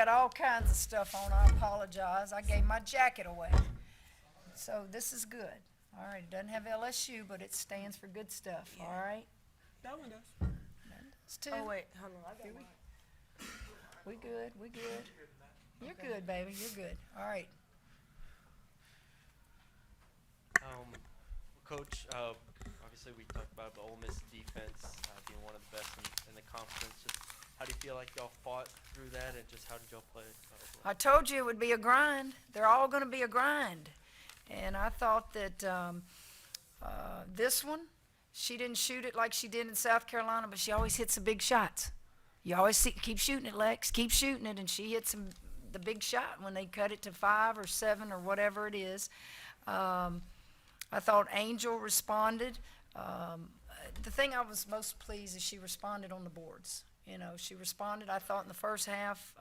got all kinds of stuff on. I apologize. I gave my jacket away. So this is good. All right, it doesn't have LSU, but it stands for good stuff. Yeah. All right. That one does. It's two. Oh wait, hold on. I got one. We good. We good. You're good, baby. You're good. All right. Coach, obviously we talked about the Ole Miss defense being one of the best in the conference. Just how do you feel like y'all fought through that, and just how did y'all play? I told you it would be a grind. They're all going to be a grind. And I thought that this one, she didn't shoot it like she did in South Carolina, but she always hits the big shots. You always keep shooting it, Lex. Keep shooting it, and she hits the big shot when they cut it to 5 or 7 or whatever it is. I thought Angel responded. The thing I was most pleased is she responded on the boards. You know, she responded. I thought in the first half,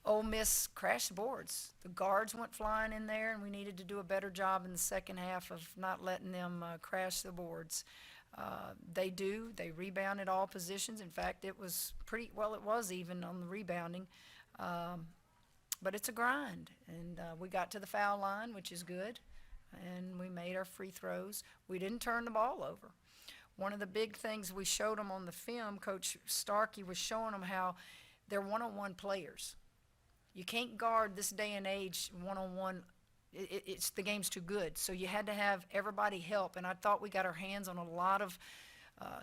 Ole Miss crashed the boards. The guards went flying in there, and we needed to do a better job in the second half of not letting them crash the boards. They do. They rebounded all positions. In fact, it was pretty well. It was even on the rebounding, but it's a grind. And we got to the foul line, which is good, and we made our free throws. We didn't turn the ball over. One of the big things we showed them on the film, Coach Starkey was showing them how they're one-on-one players. You can't guard this day and age one-on-one. It's the game's too good. So you had to have everybody help. And I thought we got our hands on a lot of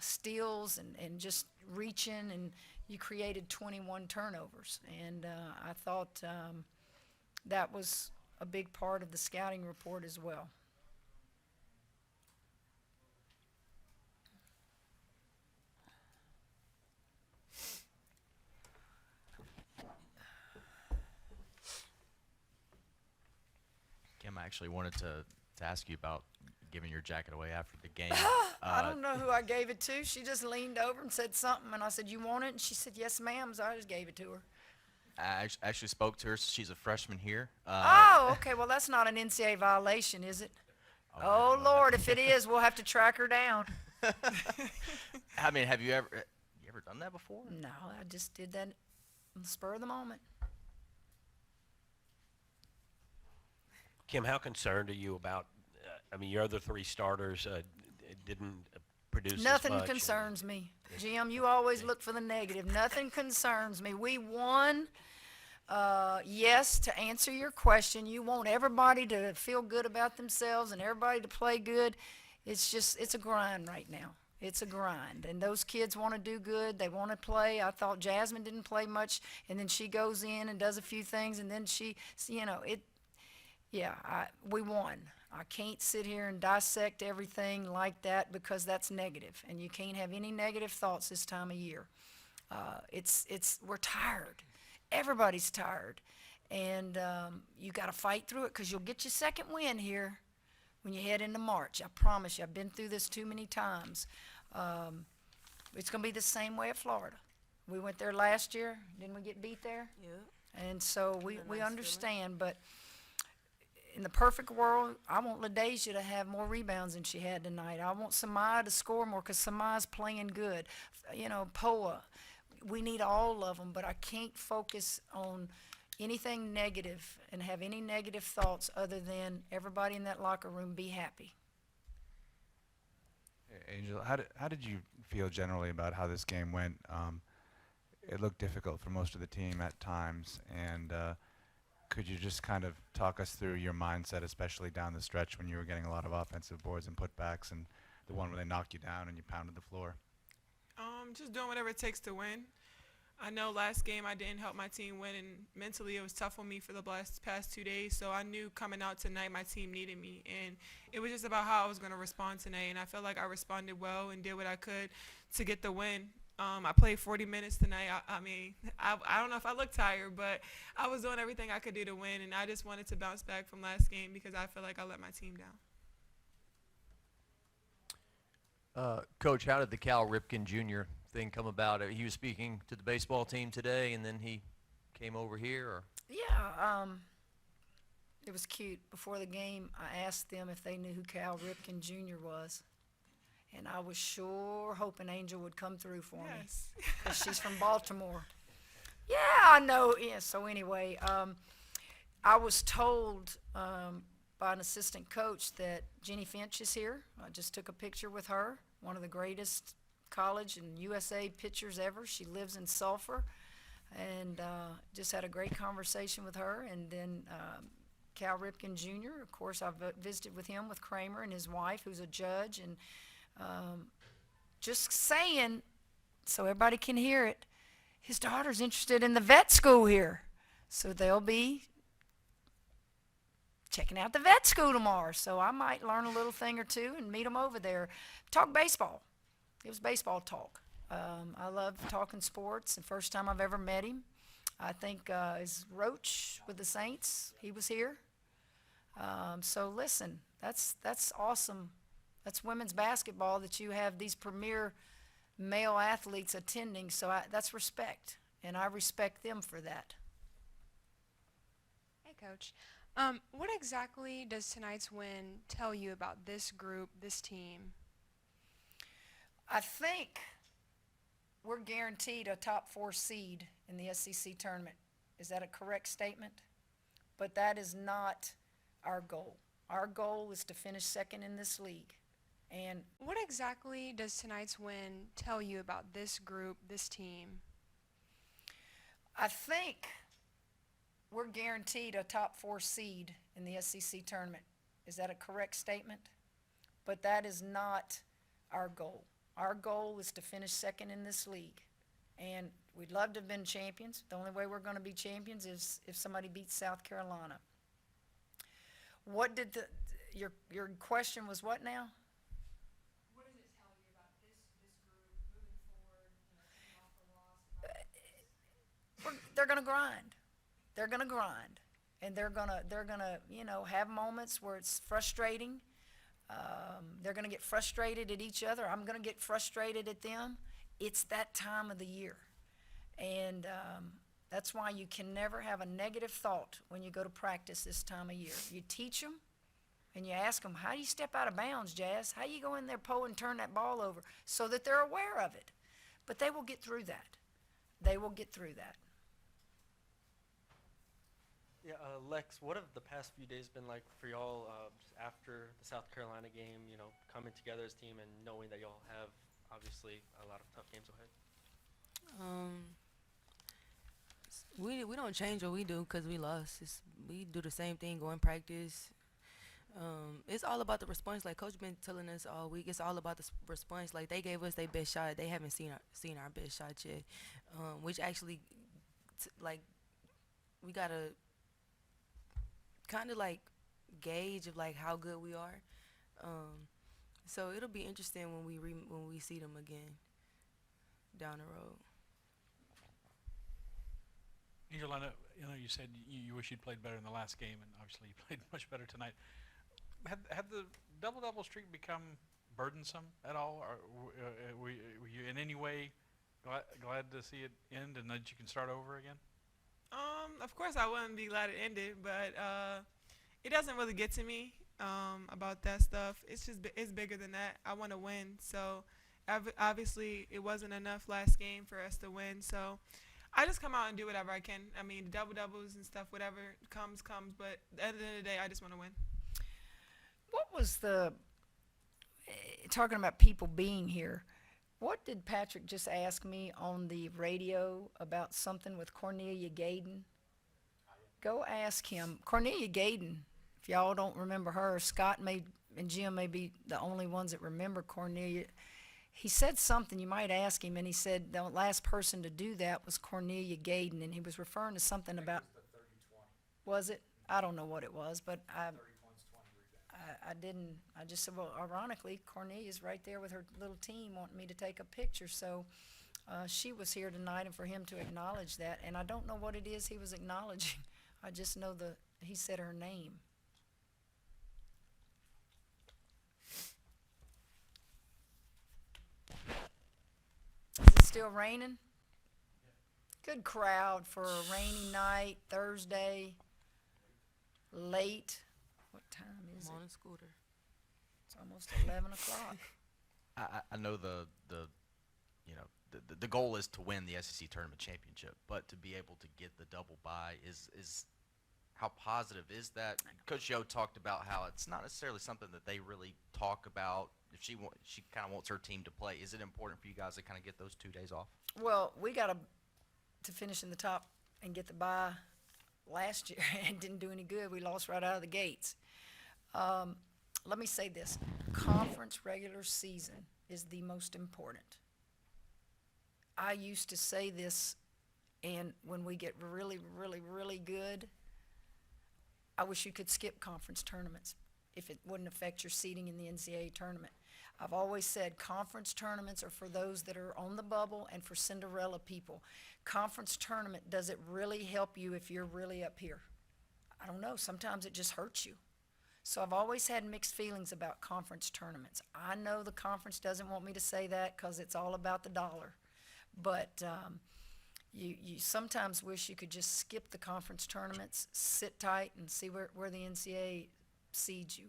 steals and just reaching, and you created 21 turnovers. And I thought that was a big part of the scouting report as well. Kim, I actually wanted to ask you about giving your jacket away after the game. I don't know who I gave it to. She just leaned over and said something, and I said, "You want it?" And she said, "Yes, ma'am." So I just gave it to her. I actually spoke to her. She's a freshman here. Oh, okay. Well, that's not an NCAA violation, is it? Oh, Lord, if it is, we'll have to track her down. I mean, have you ever done that before? No, I just did that on the spur of the moment. Kim, how concerned are you about, I mean, your other 3 starters didn't produce as Nothing much. concerns me. Jim, you always look for the negative. Nothing concerns me. We won. Yes, to answer your question, you want everybody to feel good about themselves and everybody to play good. It's a grind right now. It's a grind. And those kids want to do good. They want to play. I thought Jasmine didn't play much, and then she goes in and does a few things, and then we won. I can't sit here and dissect everything like that because that's negative, and you can't have any negative thoughts this time of year. We're tired. Everybody's tired, and you got to fight through it because you'll get your second win here when you head into March. I promise you. I've been through this too many times. It's going to be the same way at Florida. We went there last year. Didn't we get beat there? Yeah. And so we understand, but in the perfect world, I want LaDeja to have more rebounds than she had tonight. I want Samaya to score more because Samaya's playing good. You know, Poa. We need all of them, but I can't focus on anything negative and have any negative thoughts other than everybody in that locker room be happy. Hey, Angel, how did you feel generally about how this game went? It looked difficult for most of the team at times, and could you just kind of talk us through your mindset, especially down the stretch when you were getting a lot of offensive boards and putbacks, and the one where they knocked you down and you pounded the floor? Just doing whatever it takes to win. I know last game I didn't help my team win, and mentally it was tough on me for the past 2 days. So I knew coming out tonight my team needed me, and it was just about how I was going to respond tonight. And I felt like I responded well and did what I could to get the win. I played 40 minutes tonight. I don't know if I look tired, but I was doing everything I could do to win, and I just wanted to bounce back from last game because I feel like I let my team down. Coach, how did the Cal Ripken Jr. thing come about? He was speaking to the baseball team today, and then he came over here? Or? Yeah, it was cute. Before the game, I asked them if they knew who Cal Ripken Jr. was. And I was sure hoping Angel would come through for me. 'Cause she's from Baltimore. Yeah, I know. Yeah. So anyway, I was told by an assistant coach that Jenny Finch is here. I just took a picture with her, one of the greatest college and USA pitchers ever. She lives in Sulphur, and just had a great conversation with her. And then Cal Ripken Jr., of course, I visited with him, with Kramer and his wife, who's a judge, and just saying, so everybody can hear it, his daughter's interested in the vet school here. So they'll be checking out the vet school tomorrow. So I might learn a little thing or two and meet them over there. Talk baseball. It was baseball talk. I love talking sports. The first time I've ever met him, I think, is Roach with the Saints. He was here. So listen, that's awesome. That's women's basketball, that you have these premier male athletes attending. So that's respect, and I respect them for that. Hey, Coach. What exactly does tonight's win tell you about this group, this team? I think we're guaranteed a top 4 seed in the SEC tournament. Is that a correct statement? But that is not our goal. Our goal is to finish second in this league. And What exactly does tonight's win tell you about this group, this team? I think we're guaranteed a top 4 seed in the SEC tournament. Is that a correct statement? But that is not our goal. Our goal is to finish second in this league. And we'd love to have been champions. The only way we're going to be champions is if somebody beats South Carolina. What did your question was what now? What does it tell you about this group moving forward, coming off the loss? They're going to grind. They're going to grind. And they're gonna have moments where it's frustrating. They're going to get frustrated at each other. I'm going to get frustrated at them. It's that time of the year. And that's why you can never have a negative thought when you go to practice this time of year. You teach them, and you ask them, how do you step out of bounds, Jazz? How do you go in there, Poe, and turn that ball over? So that they're aware of it. But they will get through that. They will get through that. Yeah, Lex, what have the past few days been like for y'all just after the South Carolina game, coming together as a team and knowing that y'all have obviously a lot of tough games ahead? We don't change what we do because we lost. We do the same thing, go in practice. It's all about the response. Like Coach been telling us all week, it's all about the response. Like they gave us their best shot. They haven't seen our best shot yet, which actually, we gotta kind of gauge of how good we are. So it'll be interesting when we see them again down the road. Angel, I know, you said you wish you'd played better in the last game, and obviously you played much better tonight. Had the double-double streak become burdensome at all? Or were you in any way glad to see it end and that you can start over again? Of course I wouldn't be glad it ended, but it doesn't really get to me about that stuff. It's bigger than that. I want to win, so obviously it wasn't enough last game for us to win, so I just come out and do whatever I can. I mean, double-doubles and stuff, whatever comes, but at the end of the day, I just want to win. What was talking about people being here, what did Patrick just ask me on the radio about something with Cornelia Gayden? Go ask him. Cornelia Gayden, if y'all don't remember her, Scott and Jim may be the only ones that remember Cornelia. He said something, you might ask him, and he said the last person to do that was Cornelia Gayden, and he was referring to something about. Was it? I don't know what it was, but I didn't. I just said, well, ironically, Cornelia's right there with her little team wanting me to take a picture. So she was here tonight, and for him to acknowledge that, and I don't know what it is he was acknowledging. I just know he said her name. Is it still raining? Good crowd for a rainy night, Thursday, late. What time is I'm it? on a scooter. It's almost 11 o'clock. I know the the goal is to win the SEC tournament championship, but to be able to get the double bye is how positive is that? Coach Yo talked about how it's not necessarily something that they really talk about. If she kind of wants her team to play, is it important for you guys to kind of get those 2 days off? Well, we got to finish in the top and get the bye last year, and didn't do any good. We lost right out of the gates. Let me say this. Conference regular season is the most important. I used to say this, and when we get really, really, really good, I wish you could skip conference tournaments if it wouldn't affect your seeding in the NCAA tournament. I've always said conference tournaments are for those that are on the bubble and for Cinderella people. Conference tournament, does it really help you if you're really up here? I don't know. Sometimes it just hurts you. So I've always had mixed feelings about conference tournaments. I know the conference doesn't want me to say that because it's all about the dollar. But you sometimes wish you could just skip the conference tournaments, sit tight, and see where the NCAA seeds you.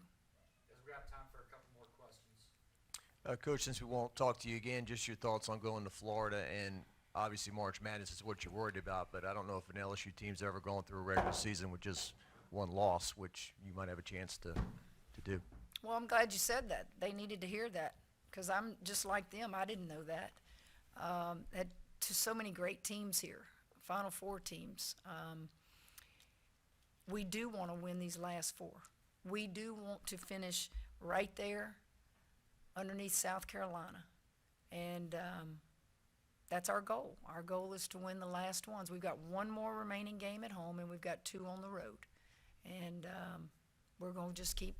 We have time for a couple more questions. Coach, since we won't talk to you again, just your thoughts on going to Florida, and obviously March Madness is what you're worried about, but I don't know if an LSU team's ever gone through a regular season with just one loss, which you might have a chance to do. Well, I'm glad you said that. They needed to hear that because I'm just like them. I didn't know that. Had to so many great teams here, Final Four teams. We do want to win these last four. We do want to finish right there underneath South Carolina. And that's our goal. Our goal is to win the last ones. We've got one more remaining game at home, and we've got 2 on the road. And we're going to just keep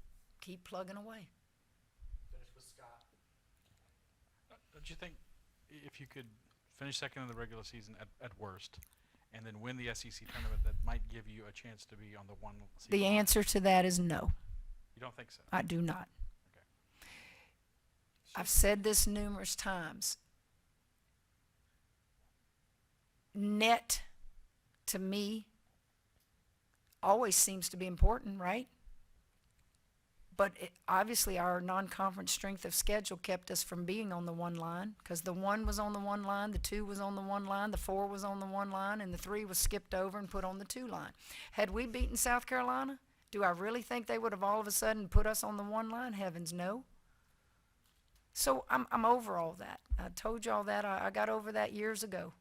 plugging away. Finish with Scott. Don't you think if you could finish second in the regular season at worst, and then win the SEC tournament, that might give you a chance to be on the 1 seed? The answer to that is no. You don't think so? I do not. Okay. I've said this numerous times. Net, to me, always seems to be important, right? But obviously our non-conference strength of schedule kept us from being on the 1 line because the 1 was on the 1 line, the 2 was on the 1 line, the 4 was on the 1 line, and the 3 was skipped over and put on the 2 line. Had we beaten South Carolina, do I really think they would have all of a sudden put us on the 1 line? Heavens, no. So I'm over all that. I told y'all that. I got over that years ago.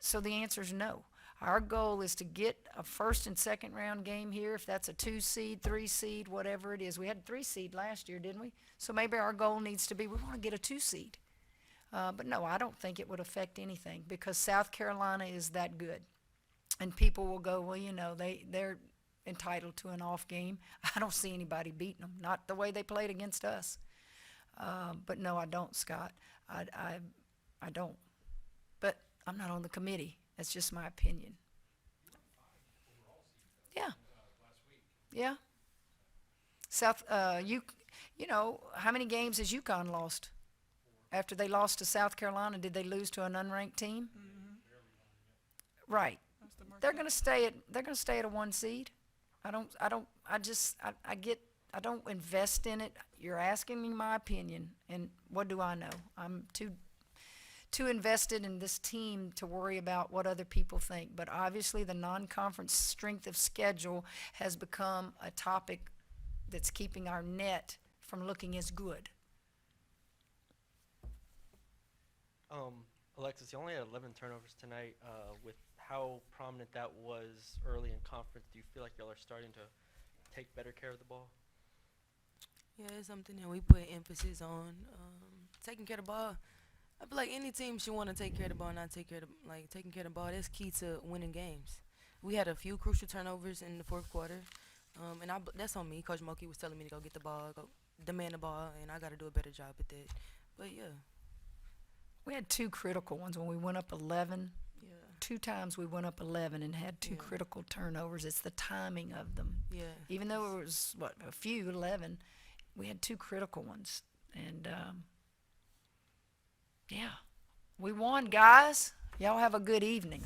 So the answer is no. Our goal is to get a first and second round game here, if that's a 2 seed, 3 seed, whatever it is. We had a 3 seed last year, didn't we? So maybe our goal needs to be we want to get a 2 seed. But no, I don't think it would affect anything because South Carolina is that good. And people will go, well, you know, they're entitled to an off game. I don't see anybody beating them, not the way they played against us. But no, I don't, Scott. I don't. But I'm not on the committee. That's just my opinion. Yeah. Yeah. You know, how many games has UConn lost? After they lost to South Carolina, did they lose to an unranked team? Mm-hmm. Right. They're going to stay at a 1 seed. I don't invest in it. You're asking me my opinion, and what do I know? I'm too invested in this team to worry about what other people think. But obviously the non-conference strength of schedule has become a topic that's keeping our net from looking as good. Alexis, you only had 11 turnovers tonight. With how prominent that was early in conference, do you feel like y'all are starting to take better care of the ball? Yeah, it's something that we put emphasis on. Taking care of the ball. I feel like any team should want to take care of the ball, not take care of taking care of the ball. That's key to winning games. We had a few crucial turnovers in the 4th quarter, and that's on me. Coach Mulkey was telling me to go get the ball, go demand the ball, and I got to do a better job at that. But yeah, We had 2 critical ones when we went up 11. yeah, 2 times we went up 11 and had 2 Yeah. critical turnovers. It's the timing of them. yeah. Even though it was, a few, 11, we had 2 critical ones. And, yeah, we won, guys. Y'all have a good evening.